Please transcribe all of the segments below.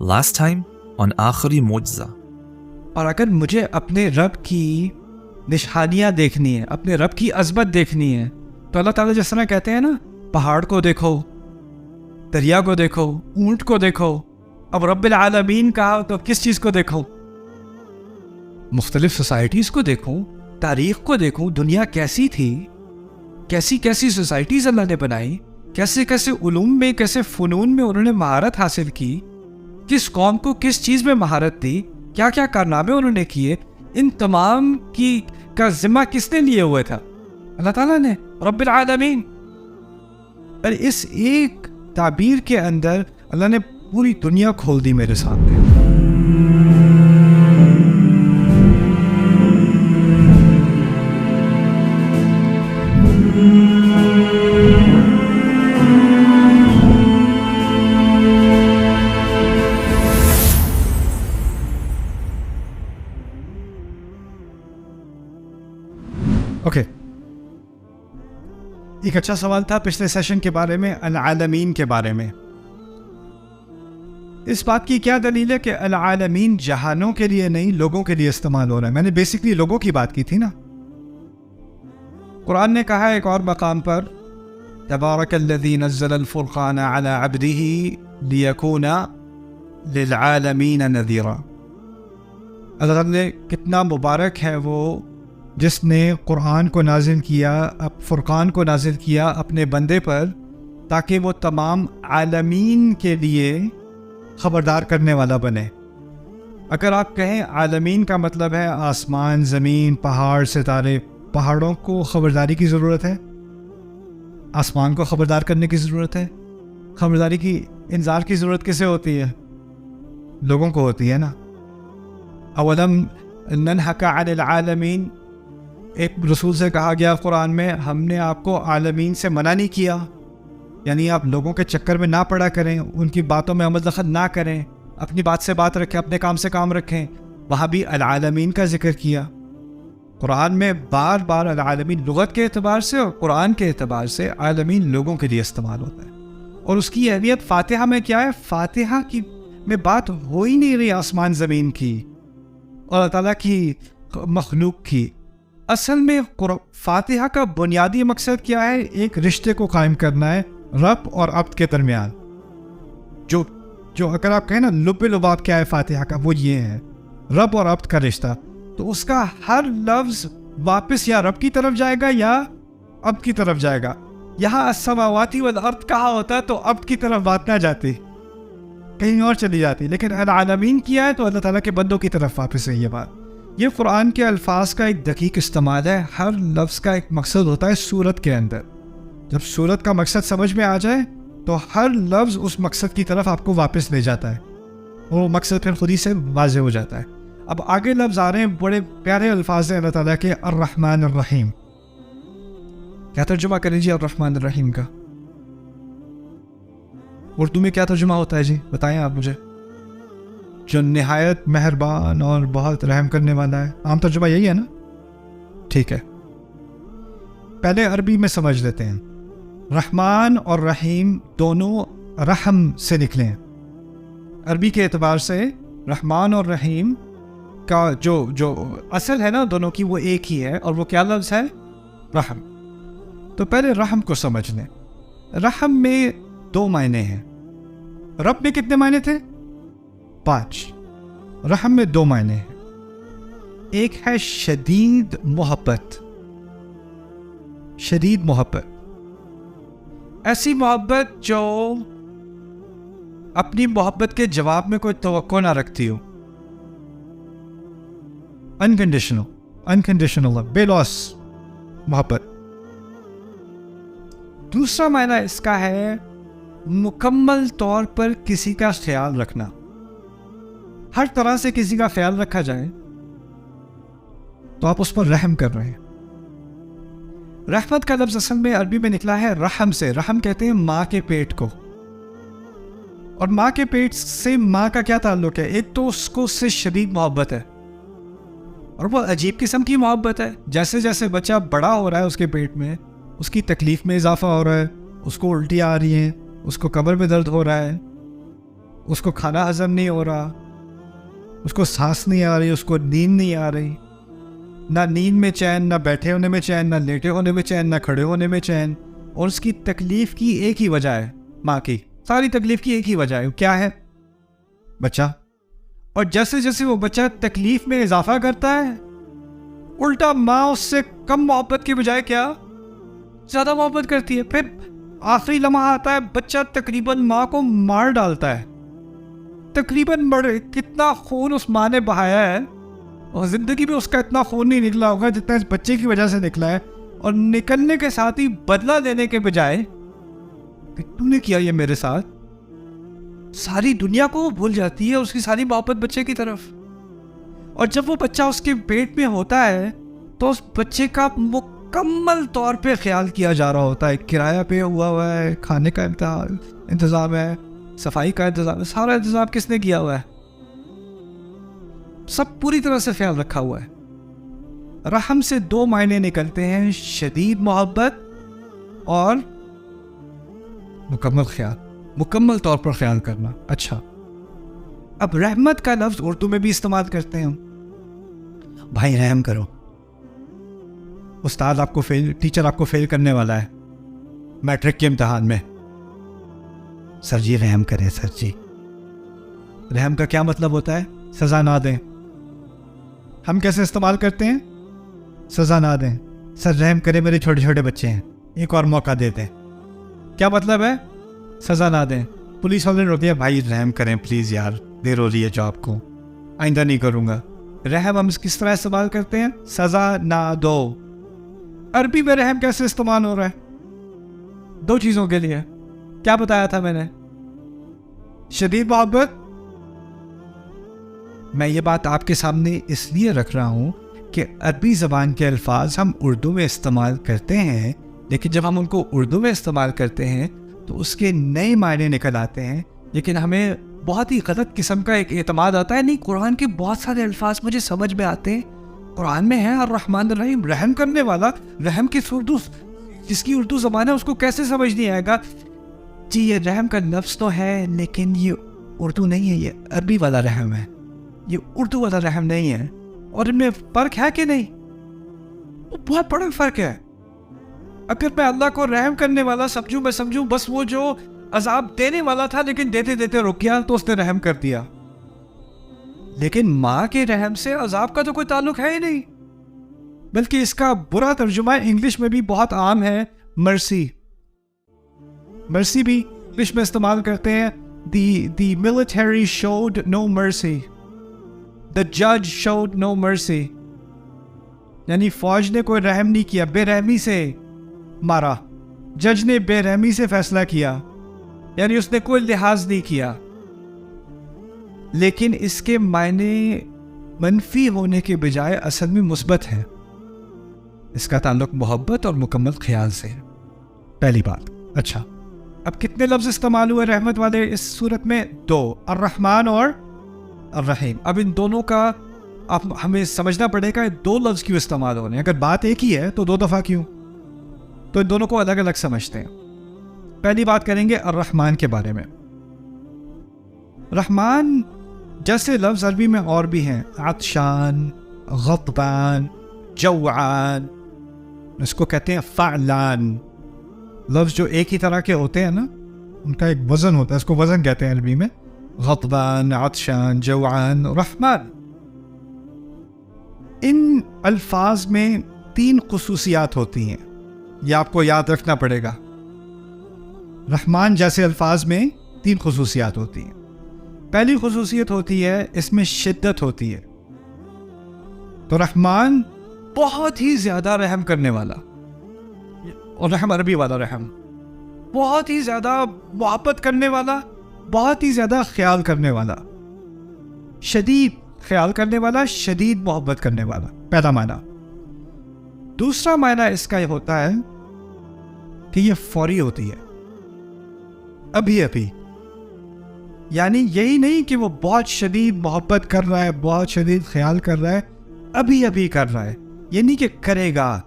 last time on آخری معجزہ. اور اگر مجھے اپنے رب کی نشانیاں دیکھنی ہے، اپنے رب کی عظمت دیکھنی ہے، تو اللہ تعالیٰ جس طرح کہتے ہیں نا، پہاڑ کو دیکھو، دریا کو دیکھو، اونٹ کو دیکھو. اب رب العالمین کہا تو کس چیز کو دیکھو؟ مختلف سوسائٹیز کو دیکھوں، تاریخ کو دیکھوں، دنیا کیسی تھی، کیسی کیسی سوسائٹیز اللہ نے بنائی، کیسے کیسے علوم میں، کیسے فنون میں انہوں نے مہارت حاصل کی، کس قوم کو کس چیز میں مہارت دی، کیا کیا کارنامے انہوں نے کیے. ان تمام کی کا ذمہ کس نے لیے ہوئے تھا؟ اللہ تعالیٰ نے، رب العالمین. اور اس ایک تعبیر کے اندر اللہ نے پوری دنیا کھول دی میرے سامنے. اوکے، ایک اچھا سوال تھا پچھلے سیشن کے بارے میں، العالمین کے بارے میں. اس بات کی کیا دلیل ہے کہ العالمین جہانوں کے لیے نہیں، لوگوں کے لیے استعمال ہو رہا ہے؟ میں نے بیسکلی لوگوں کی بات کی تھی نا. قرآن نے کہا ایک اور مقام پر، تبارک الذی نزل الفرقان علی عبدہ لیکون للعالمین نذیرا. اللہ تعالیٰ نے، کتنا مبارک ہے وہ جس نے قرآن کو نازل کیا، فرقان کو نازل کیا اپنے بندے پر، تاکہ وہ تمام عالمین کے لیے خبردار کرنے والا بنے. اگر آپ کہیں عالمین کا مطلب ہے آسمان، زمین، پہاڑ، ستارے، پہاڑوں کو خبرداری کی ضرورت ہے، آسمان کو خبردار کرنے کی ضرورت ہے. خبرداری کی، انذار کی ضرورت کسے ہوتی ہے؟ لوگوں کو ہوتی ہے نا. اولم ننہک عن العالمین، ایک رسول سے کہا گیا قرآن میں، ہم نے آپ کو عالمین سے منع نہیں کیا، یعنی آپ لوگوں کے چکر میں نہ پڑا کریں، ان کی باتوں میں عمل دخل نہ کریں، اپنی بات سے بات رکھیں، اپنے کام سے کام رکھیں. وہاں بھی العالمین کا ذکر کیا. قرآن میں بار بار العالمین لغت کے اعتبار سے اور قرآن کے اعتبار سے عالمین لوگوں کے لیے استعمال ہوتا ہے. اور اس کی اہمیت فاتحہ میں کیا ہے؟ فاتحہ کی میں بات ہو ہی نہیں رہی آسمان زمین کی اور اللہ تعالیٰ کی مخلوق کی. اصل میں فاتحہ کا بنیادی مقصد کیا ہے؟ ایک رشتے کو قائم کرنا ہے رب اور عبد کے درمیان. جو اگر آپ کہیں نا لب لباب کیا ہے فاتحہ کا، وہ یہ ہے رب اور عبد کا رشتہ. تو اس کا ہر لفظ واپس یا رب کی طرف جائے گا یا عبد کی طرف جائے گا. یہاں السماوات والارض کہا ہوتا تو عبد کی طرف بات نہ جاتی، کہیں اور چلی جاتی. لیکن العالمین کیا ہے تو اللہ تعالیٰ کے بندوں کی طرف واپس ہے. یہ بات، یہ قرآن کے الفاظ کا ایک دقیق استعمال ہے. ہر لفظ کا ایک مقصد ہوتا ہے صورت کے اندر. جب صورت کا مقصد سمجھ میں آ جائے تو ہر لفظ اس مقصد کی طرف آپ کو واپس لے جاتا ہے، اور وہ مقصد پھر خود ہی سے واضح ہو جاتا ہے. اب آگے لفظ آ رہے ہیں، بڑے پیارے الفاظ ہیں اللہ تعالیٰ کے، الرحمن الرحیم. کیا ترجمہ کریں جی الرحمن الرحیم کا؟ اردو میں کیا ترجمہ ہوتا ہے جی؟ بتائیں آپ مجھے. جو نہایت مہربان اور بہت رحم کرنے والا ہے. عام ترجمہ یہی ہے نا؟ ٹھیک ہے، پہلے عربی میں سمجھ لیتے ہیں. رحمان اور رحیم دونوں رحم سے نکلے ہیں. عربی کے اعتبار سے رحمان اور رحیم کا جو اصل ہے نا دونوں کی، وہ ایک ہی ہے، اور وہ کیا لفظ ہے؟ رحم. تو پہلے رحم کو سمجھ لیں. رحم میں 2 معنی ہیں. رب میں کتنے معنی تھے؟ 5. رحم میں 2 معنی ہیں. ایک ہے شدید محبت. شدید محبت، ایسی محبت جو اپنی محبت کے جواب میں کوئی توقع نہ رکھتی ہو. انکنڈیشنل بے لوس محبت. دوسرا معنی اس کا ہے مکمل طور پر کسی کا خیال رکھنا. ہر طرح سے کسی کا خیال رکھا جائے تو آپ اس پر رحم کر رہے ہیں. رحمت کا لفظ اصل میں عربی میں نکلا ہے رحم سے. رحم کہتے ہیں ماں کے پیٹ کو، اور ماں کے پیٹ سے ماں کا کیا تعلق ہے؟ ایک تو اس کو اس سے شدید محبت ہے، اور وہ عجیب قسم کی محبت ہے. جیسے جیسے بچہ بڑا ہو رہا ہے اس کے پیٹ میں، اس کی تکلیف میں اضافہ ہو رہا ہے، اس کو الٹی آ رہی ہیں، اس کو کمر میں درد ہو رہا ہے، اس کو کھانا ہضم نہیں ہو رہا، اس کو سانس نہیں آ رہی، اس کو نیند نہیں آ رہی، نہ نیند میں چین، نہ بیٹھے ہونے میں چین، نہ لیٹے ہونے میں چین، نہ کھڑے ہونے میں چین. اور اس کی تکلیف کی ایک ہی وجہ ہے، ماں کی ساری تکلیف کی ایک ہی وجہ ہے. کیا ہے؟ بچہ. اور جیسے جیسے وہ بچہ تکلیف میں اضافہ کرتا ہے، الٹا ماں اس سے کم محبت کے بجائے کیا زیادہ محبت کرتی ہے. پھر آخری لمحہ آتا ہے، بچہ تقریباً ماں کو مار ڈالتا ہے. تقریباً کتنا خون اس ماں نے بہایا ہے، اور زندگی میں اس کا اتنا خون نہیں نکلا ہوگا جتنا اس بچے کی وجہ سے نکلا ہے. اور نکلنے کے ساتھ ہی بدلہ لینے کے بجائے کہ تم نے کیا یہ میرے ساتھ، ساری دنیا کو وہ بھول جاتی ہے، اس کی ساری محبت بچے کی طرف. اور جب وہ بچہ اس کے پیٹ میں ہوتا ہے تو اس بچے کا مکمل طور پہ خیال کیا جا رہا ہوتا ہے. کرایہ پہ ہوا ہے، کھانے کا انتظام ہے، صفائی کا انتظام ہے، سارا انتظام کس نے کیا ہوا ہے؟ سب پوری طرح سے خیال رکھا ہوا ہے. رحم سے دو معنی نکلتے ہیں، شدید محبت اور مکمل خیال، مکمل طور پر خیال کرنا. اچھا، اب رحمت کا لفظ اردو میں بھی استعمال کرتے ہیں ہم. بھائی رحم کرو، استاد آپ کو ٹیچر آپ کو فیل کرنے والا ہے میٹرک کے امتحان میں. سر جی رحم کریں سر جی. رحم کا کیا مطلب ہوتا ہے؟ سزا نہ دیں. ہم کیسے استعمال کرتے ہیں؟ سزا نہ دیں. سر رحم کرے، میرے چھوٹے چھوٹے بچے ہیں، ایک اور موقع دے دیں. کیا مطلب ہے؟ سزا نہ دیں. پولیس والے نے روک دیا، بھائی رحم کریں پلیز یار، دیر ہو رہی ہے جاب کو، آئندہ نہیں کروں گا. رحم ہم کس طرح استعمال کرتے ہیں؟ سزا نہ دو. عربی میں رحم کیسے استعمال ہو رہا ہے؟ دو چیزوں کے لیے. کیا بتایا تھا میں نے؟ شدید محبت. میں یہ بات آپ کے سامنے اس لیے رکھ رہا ہوں کہ عربی زبان کے الفاظ ہم اردو میں استعمال کرتے ہیں، لیکن جب ہم ان کو اردو میں استعمال کرتے ہیں تو اس کے نئے معنی نکل آتے ہیں. لیکن ہمیں بہت ہی غلط قسم کا ایک اعتماد آتا ہے، نہیں قرآن کے بہت سارے الفاظ مجھے سمجھ میں آتے ہیں، قرآن میں ہے الرحمن الرحیم، رحم کرنے والا. رحم کی اردو، جس کی اردو زبان ہے اس کو کیسے سمجھ نہیں آئے گا؟ جی یہ رحم کا لفظ تو ہے لیکن یہ اردو نہیں ہے، یہ عربی والا رحم ہے، یہ اردو والا رحم نہیں ہے. اور ان میں فرق ہے کہ نہیں؟ بہت بڑا فرق ہے. اگر میں اللہ کو رحم کرنے والا سمجھوں، میں سمجھوں بس وہ جو عذاب دینے والا تھا لیکن دیتے دیتے رک گیا تو اس نے رحم کر دیا. لیکن ماں کے رحم سے عذاب کا تو کوئی تعلق ہے ہی نہیں، بلکہ اس کا برا ترجمہ انگلش میں بھی بہت عام ہے، مرسی. مرسی بھی انگلش میں استعمال کرتے ہیں. The military showed no mercy. The judge showed no mercy. یعنی فوج نے کوئی رحم نہیں کیا، بے رحمی سے مارا. جج نے بے رحمی سے فیصلہ کیا، یعنی اس نے کوئی لحاظ نہیں کیا. لیکن اس کے معنی منفی ہونے کے بجائے اصل میں مثبت ہے. اس کا تعلق محبت اور مکمل خیال سے ہے. پہلی بات. اچھا، اب کتنے لفظ استعمال ہوئے رحمت والے اس صورت میں؟ دو، الرحمن اور الرحیم. اب ان دونوں کا ہمیں سمجھنا پڑے گا دو لفظ کیوں استعمال ہو رہے ہیں. اگر بات ایک ہی ہے تو دو دفعہ کیوں؟ تو ان دونوں کو الگ الگ سمجھتے ہیں. پہلی بات کریں گے الرحمن کے بارے میں. رحمان جیسے لفظ عربی میں اور بھی ہیں، عطشان، غضبان، جوعان، اس کو کہتے ہیں فعلان. لفظ جو ایک ہی طرح کے ہوتے ہیں نا، ان کا ایک وزن ہوتا ہے، اس کو وزن کہتے ہیں عربی میں. غضبان، عطشان، جوعان، رحمان. ان الفاظ میں تین خصوصیات ہوتی ہیں، یہ آپ کو یاد رکھنا پڑے گا. رحمان جیسے الفاظ میں تین خصوصیات ہوتی ہیں. پہلی خصوصیت ہوتی ہے اس میں شدت ہوتی ہے. تو رحمان بہت ہی زیادہ رحم کرنے والا، اور رحم عربی والا رحم، بہت ہی زیادہ محبت کرنے والا، بہت ہی زیادہ خیال کرنے والا. شدید خیال کرنے والا، شدید محبت کرنے والا، پہلا معنی. دوسرا معنی اس کا یہ ہوتا ہے کہ یہ فوری ہوتی ہے، ابھی ابھی. یعنی یہی نہیں کہ وہ بہت شدید محبت کر رہا ہے، بہت شدید خیال کر رہا ہے، ابھی ابھی کر رہا ہے. یہ نہیں کہ کرے گا،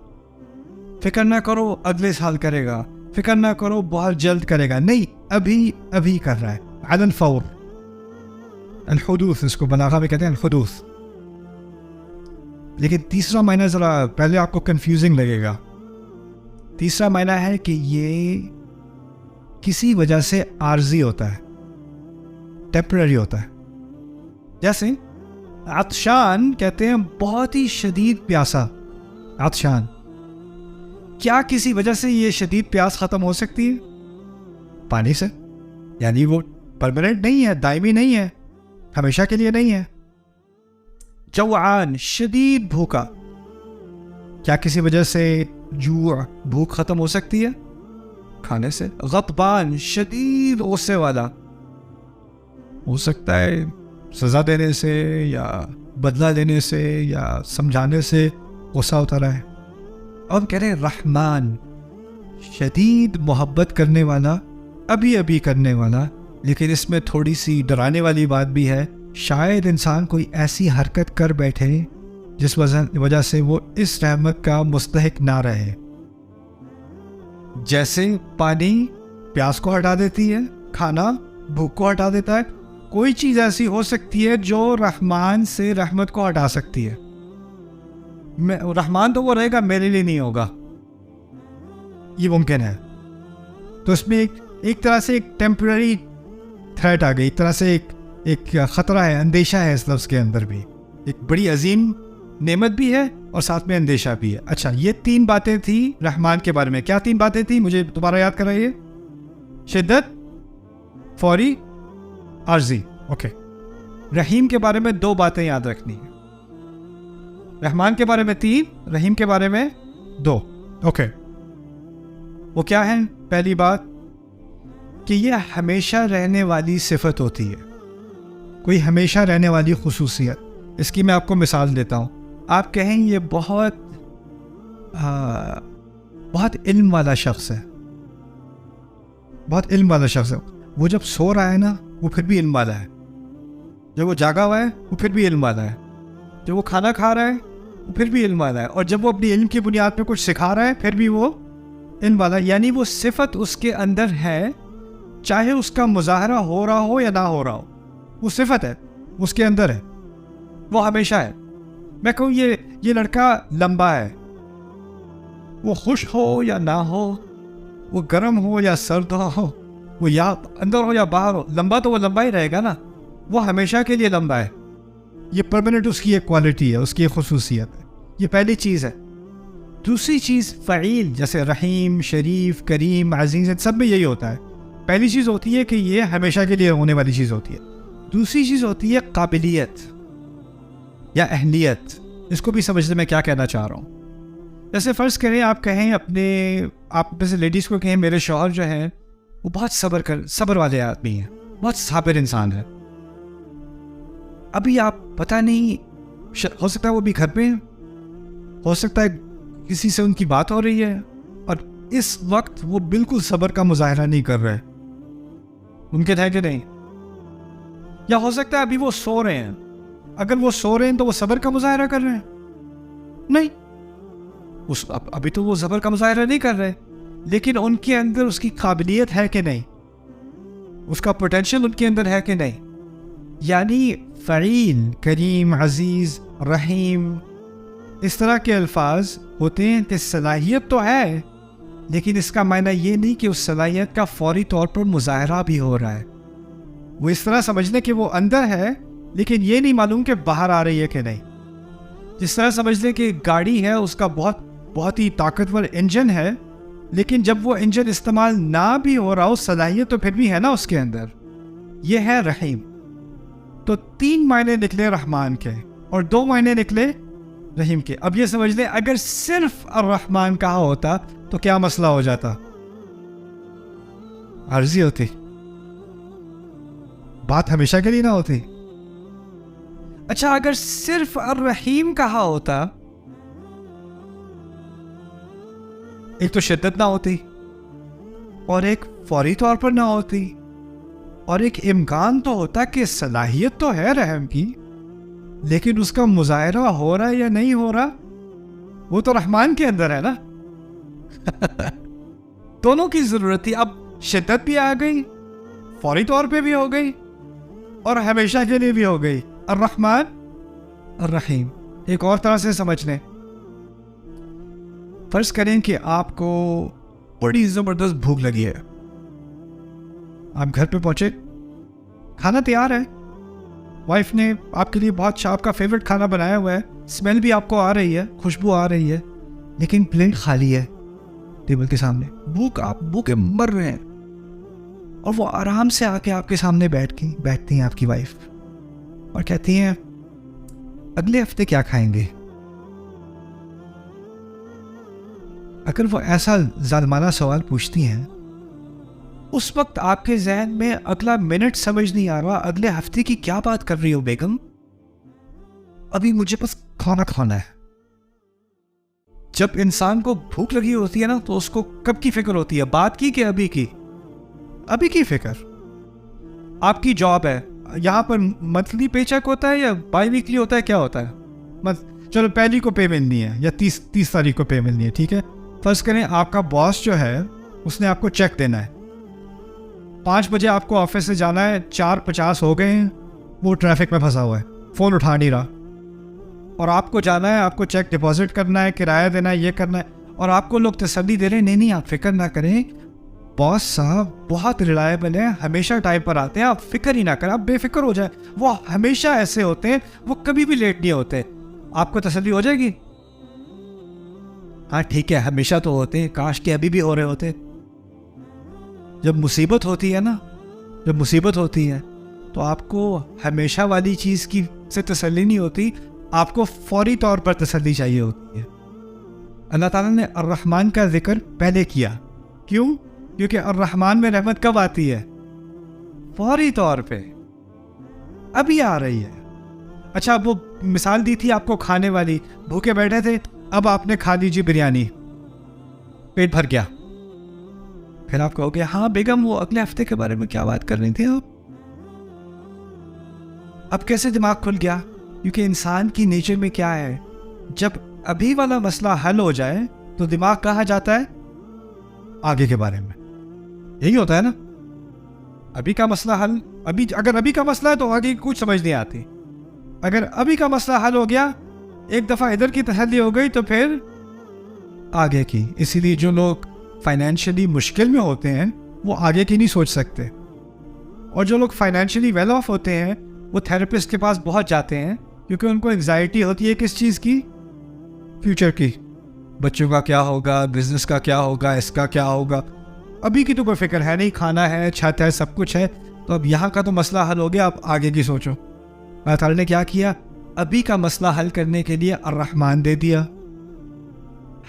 فکر نہ کرو اگلے سال کرے گا، فکر نہ کرو بہت جلد کرے گا، نہیں، ابھی ابھی کر رہا ہے، علی الفور. الحدوث، اس کو بلاغہ میں کہتے ہیں الحدوث. لیکن تیسرا معنی ذرا پہلے آپ کو کنفیوزنگ لگے گا. تیسرا معنی ہے کہ یہ کسی وجہ سے عارضی ہوتا ہے، ٹیمپرری ہوتا ہے. جیسے عطشان کہتے ہیں بہت ہی شدید پیاسا، عطشان. کیا کسی وجہ سے یہ شدید پیاس ختم ہو سکتی ہے؟ پانی سے. یعنی وہ پرماننٹ نہیں ہے، دائمی نہیں ہے، ہمیشہ کے لیے نہیں ہے. جوعان، شدید بھوکا، کیا کسی وجہ سے جوع، بھوک ختم ہو سکتی ہے؟ کھانے سے. غضبان، شدید غصے والا، ہو سکتا ہے سزا دینے سے یا بدلہ لینے سے یا سمجھانے سے غصہ ہوتا رہے. اور کہہ رہے رحمان، شدید محبت کرنے والا، ابھی ابھی کرنے والا. لیکن اس میں تھوڑی سی ڈرانے والی بات بھی ہے، شاید انسان کوئی ایسی حرکت کر بیٹھے جس وجہ سے وہ اس رحمت کا مستحق نہ رہے. جیسے پانی پیاس کو ہٹا دیتی ہے، کھانا بھوک کو ہٹا دیتا ہے، کوئی چیز ایسی ہو سکتی ہے جو رحمان سے رحمت کو ہٹا سکتی ہے. رحمان تو وہ رہے گا، میرے لیے نہیں ہوگا، یہ ممکن ہے. تو اس میں ایک طرح سے ایک ٹیمپرری تھریٹ آ گئی، ایک طرح سے ایک خطرہ ہے، اندیشہ ہے اس لفظ کے اندر بھی. ایک بڑی عظیم نعمت بھی ہے اور ساتھ میں اندیشہ بھی ہے. اچھا، یہ 3 باتیں تھیں رحمان کے بارے میں. کیا 3 باتیں تھیں؟ مجھے دوبارہ یاد کرائیے. شدت، فوری، عارضی. اوکے. رحیم کے بارے میں 2 باتیں یاد رکھنی ہیں. رحمان کے بارے میں 3، رحیم کے بارے میں 2. اوکے. وہ کیا ہیں؟ پہلی بات کہ یہ ہمیشہ رہنے والی صفت ہوتی ہے، کوئی ہمیشہ رہنے والی خصوصیت. اس کی میں آپ کو مثال دیتا ہوں. آپ کہیں یہ بہت علم والا شخص ہے، بہت علم والا شخص ہے. وہ جب سو رہا ہے نا، وہ پھر بھی علم والا ہے. جب وہ جاگا ہوا ہے، وہ پھر بھی علم والا ہے. جب وہ کھانا کھا رہا ہے، وہ پھر بھی علم والا ہے. اور جب وہ اپنی علم کی بنیاد پہ کچھ سکھا رہا ہے، پھر بھی وہ علم والا ہے. یعنی وہ صفت اس کے اندر ہے، چاہے اس کا مظاہرہ ہو رہا ہو یا نہ ہو رہا ہو. وہ صفت ہے، اس کے اندر ہے، وہ ہمیشہ ہے. میں کہوں یہ لڑکا لمبا ہے، وہ خشک ہو یا نہ ہو، وہ گرم ہو یا سرد ہو، وہ یا اندر ہو یا باہر ہو، لمبا تو وہ لمبا ہی رہے گا نا. وہ ہمیشہ کے لیے لمبا ہے. یہ پرماننٹ اس کی ایک کوالٹی ہے، اس کی ایک خصوصیت ہے. یہ پہلی چیز ہے. دوسری چیز فعیل، جیسے رحیم، شریف، کریم، عزیز، سب میں یہی ہوتا ہے. پہلی چیز ہوتی ہے کہ یہ ہمیشہ کے لیے ہونے والی چیز ہوتی ہے. دوسری چیز ہوتی ہے قابلیت یا اہلیت. اس کو بھی سمجھنے میں کیا کہنا چاہ رہا ہوں. جیسے فرض کریں آپ کہیں آپ میں سے لیڈیز کو کہیں میرے شوہر جو ہیں وہ بہت صبر والے آدمی ہیں، بہت صابر انسان ہے. ابھی آپ پتہ نہیں، ہو سکتا ہے وہ بھی گھر پہ ہیں، ہو سکتا ہے کسی سے ان کی بات ہو رہی ہے اور اس وقت وہ بالکل صبر کا مظاہرہ نہیں کر رہے. ممکن ہے کہ نہیں؟ یا ہو سکتا ہے ابھی وہ سو رہے ہیں. اگر وہ سو رہے ہیں تو وہ صبر کا مظاہرہ کر رہے ہیں؟ نہیں، ابھی تو وہ صبر کا مظاہرہ نہیں کر رہے. لیکن ان کے اندر اس کی قابلیت ہے کہ نہیں، اس کا پوٹینشیل ان کے اندر ہے کہ نہیں. یعنی فعیل، کریم، عزیز، رحیم، اس طرح کے الفاظ ہوتے ہیں کہ صلاحیت تو ہے، لیکن اس کا معنی یہ نہیں کہ اس صلاحیت کا فوری طور پر مظاہرہ بھی ہو رہا ہے. وہ اس طرح سمجھنے کہ وہ اندر ہے، لیکن یہ نہیں معلوم کہ باہر آ رہی ہے کہ نہیں. جس طرح سمجھ لیں کہ گاڑی ہے، اس کا بہت ہی طاقتور انجن ہے، لیکن جب وہ انجن استعمال نہ بھی ہو رہا ہو، صلاحیت تو پھر بھی ہے نا اس کے اندر. یہ ہے رحیم. تو 3 معنی نکلے رحمان کے اور 2 معنی نکلے رحیم کے. اب یہ سمجھ لیں اگر صرف الرحمن کہا ہوتا تو کیا مسئلہ ہو جاتا؟ عارضی ہوتی، بات ہمیشہ کے لیے نہ ہوتی. اچھا، اگر صرف الرحیم کہا ہوتا، ایک تو شدت نہ ہوتی، اور ایک فوری طور پر نہ ہوتی، اور ایک امکان تو ہوتا کہ صلاحیت تو ہے رحم کی، لیکن اس کا مظاہرہ ہو رہا ہے یا نہیں ہو رہا، وہ تو رحمان کے اندر ہے نا. دونوں کی ضرورت تھی. اب شدت بھی آ گئی، فوری طور پہ بھی ہو گئی، اور ہمیشہ کے لیے بھی ہو گئی. الرحمن الرحیم. ایک اور طرح سے سمجھ لیں. فرض کریں کہ آپ کو بڑی زبردست بھوک لگی ہے. آپ گھر پہ پہنچے, کھانا تیار ہے, وائف نے آپ کے لیے بہت آپ کا فیوریٹ کھانا بنایا ہوا ہے, اسمیل بھی آپ کو آ رہی ہے, خوشبو آ رہی ہے, لیکن پلیٹ خالی ہے ٹیبل کے سامنے. بھوکے مر رہے ہیں, اور وہ آرام سے آ کے آپ کے سامنے بیٹھتی ہیں آپ کی وائف, اور کہتی ہیں اگلے ہفتے کیا کھائیں گے. اگر وہ ایسا ظالمانہ سوال پوچھتی ہیں, اس وقت آپ کے ذہن میں اگلا منٹ سمجھ نہیں آ رہا اگلے ہفتے کی کیا بات کر رہی ہو بیگم, ابھی مجھے بس کھانا ہے. جب انسان کو بھوک لگی ہوتی ہے نا, تو اس کو کب کی فکر ہوتی ہے, بات کی کہ ابھی کی؟ ابھی کی فکر. آپ کی جاب ہے, یہاں پر منتھلی پے چیک ہوتا ہے یا بائی ویکلی ہوتا ہے, کیا ہوتا ہے؟ چلو پہلی کو پے ملنی ہے یا 30 تاریخ کو پے ملنی ہے, ٹھیک ہے. فرض کریں آپ کا باس جو ہے اس نے آپ کو چیک دینا ہے, 5 بجے آپ کو آفس سے جانا ہے, 4:50 ہو گئے ہیں, وہ ٹریفک میں پھنسا ہوا ہے, فون اٹھا نہیں رہا, اور آپ کو جانا ہے, آپ کو چیک ڈپازٹ کرنا ہے, کرایہ دینا ہے, یہ کرنا ہے, اور آپ کو لوگ تسلی دے رہے ہیں نہیں آپ فکر نہ کریں, باس صاحب بہت ریلائبل ہیں, ہمیشہ ٹائم پر آتے ہیں, آپ فکر ہی نہ کریں, آپ بے فکر ہو جائیں, وہ ہمیشہ ایسے ہوتے ہیں, وہ کبھی بھی لیٹ نہیں ہوتے. آپ کو تسلی ہو جائے گی, ہاں ٹھیک ہے ہمیشہ تو ہوتے ہیں, کاش کہ ابھی بھی ہو رہے ہوتے. جب مصیبت ہوتی ہے نا, جب مصیبت ہوتی ہے تو آپ کو ہمیشہ والی چیز کی سے تسلی نہیں ہوتی, آپ کو فوری طور پر تسلی چاہیے ہوتی ہے. اللہ تعالیٰ نے الرحمن کا ذکر پہلے کیا, کیوں؟ کیونکہ الرحمن میں رحمت کب آتی ہے؟ فوری طور پہ, ابھی آ رہی ہے. اچھا وہ مثال دی تھی آپ کو کھانے والی, بھوکے بیٹھے تھے, اب آپ نے کھا لیجیے بریانی, پیٹ بھر گیا, پھر آپ کہو گے ہاں بیگم وہ اگلے ہفتے کے بارے میں کیا بات کر رہی تھی آپ. اب کیسے دماغ کھل گیا؟ کیونکہ انسان کی نیچر میں کیا ہے, جب ابھی والا مسئلہ حل ہو جائے تو دماغ کہاں جاتا ہے؟ آگے کے بارے میں. یہی ہوتا ہے نا, ابھی کا مسئلہ حل, اگر ابھی کا مسئلہ ہے تو آگے کچھ سمجھ نہیں آتی. اگر ابھی کا مسئلہ حل ہو گیا, ایک دفعہ ادھر کی تسلی ہو گئی, تو پھر آگے کی. اسی لیے جو لوگ فائنینشلی مشکل میں ہوتے ہیں وہ آگے کی نہیں سوچ سکتے, اور جو لوگ فائنینشلی ویل آف ہوتے ہیں وہ تھراپسٹ کے پاس بہت جاتے ہیں, کیونکہ ان کو انگزائٹی ہوتی ہے کس چیز کی؟ فیوچر کی. بچوں کا کیا ہوگا, بزنس کا کیا ہوگا, اس کا کیا ہوگا. ابھی کی تو کوئی فکر ہے نہیں, کھانا ہے, چھت ہے, سب کچھ ہے, تو اب یہاں کا تو مسئلہ حل ہو گیا, اب آگے کی سوچو. اللہ تعالیٰ نے کیا کیا؟ ابھی کا مسئلہ حل کرنے کے لیے الرحمن دے دیا,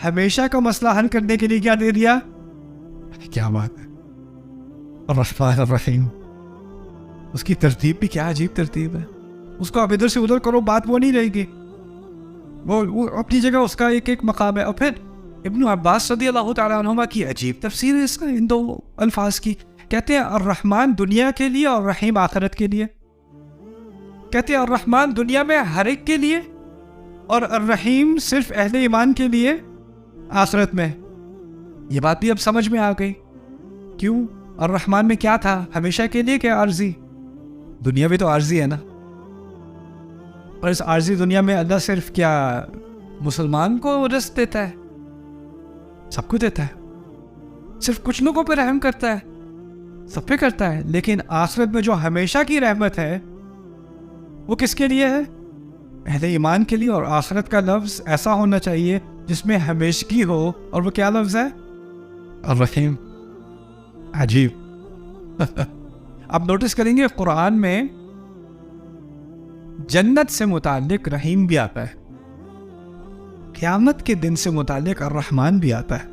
ہمیشہ کا مسئلہ حل کرنے کے لیے کیا دے دیا؟ کیا بات ہے, الرحمن الرحیم. اس کی ترتیب بھی کیا عجیب ترتیب ہے. اس کو آپ ادھر سے ادھر کرو, بات وہ نہیں رہے گی, وہ اپنی جگہ اس کا ایک ایک مقام ہے. اور پھر ابن عباس رضی اللہ تعالیٰ عنہما کی عجیب تفسیر ہے اس کا, ان 2 الفاظ کی. کہتے ہیں الرحمن دنیا کے لیے اور رحیم آخرت کے لیے. کہتے ہیں الرحمن دنیا میں ہر ایک کے لیے, اور الرحیم صرف اہل ایمان کے لیے آخرت میں. یہ بات بھی اب سمجھ میں آ گئی. کیوں؟ الرحمن میں کیا تھا, ہمیشہ کے لیے کیا عارضی؟ دنیا بھی تو عارضی ہے نا. پر اس عارضی دنیا میں اللہ صرف کیا مسلمان کو رزق دیتا ہے؟ سب کو دیتا ہے. صرف کچھ لوگوں پہ رحم کرتا ہے؟ سب پہ کرتا ہے. لیکن آخرت میں جو ہمیشہ کی رحمت ہے وہ کس کے لیے ہے؟ اہل ایمان کے لیے. اور آخرت کا لفظ ایسا ہونا چاہیے جس میں ہمیشگی ہو, اور وہ کیا لفظ ہے؟ الرحیم. عجیب. آپ نوٹس کریں گے قرآن میں جنت سے متعلق رحیم بھی آتا ہے, قیامت کے دن سے متعلق الرحمن بھی آتا ہے.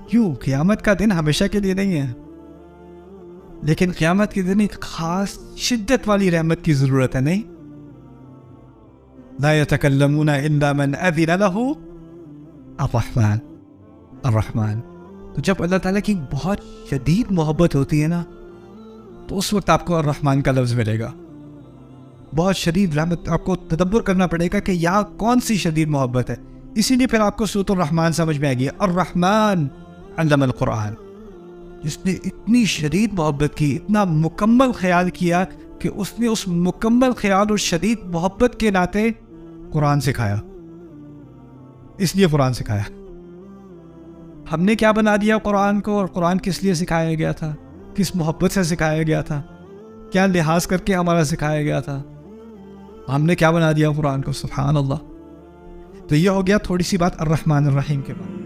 کیوں؟ قیامت کا دن ہمیشہ کے لیے نہیں ہے, لیکن قیامت کے دن ایک خاص شدت والی رحمت کی ضرورت ہے. نہیں, لا يتكلمون الا من اذن له الرحمن. الرحمن. تو جب اللہ تعالیٰ کی بہت شدید محبت ہوتی ہے نا, تو اس وقت آپ کو الرحمن کا لفظ ملے گا. بہت شدید رحمت, آپ کو تدبر کرنا پڑے گا کہ یہاں کون سی شدید محبت ہے. اسی لیے پھر آپ کو سورۃ الرحمن سمجھ میں آئے گی. الرحمن علم القرآن. جس نے اتنی شدید محبت کی، اتنا مکمل خیال کیا کہ اس نے اس مکمل خیال اور شدید محبت کے ناطے قرآن سکھایا، اس لیے قرآن سکھایا۔ ہم نے کیا بنا دیا قرآن کو، اور قرآن کس لیے سکھایا گیا تھا، کس محبت سے سکھایا گیا تھا، کیا لحاظ کر کے ہمارا سکھایا گیا تھا، ہم نے کیا بنا دیا قرآن کو، سبحان اللہ۔ تو یہ ہو گیا تھوڑی سی بات الرحمن الرحیم کے بارے میں۔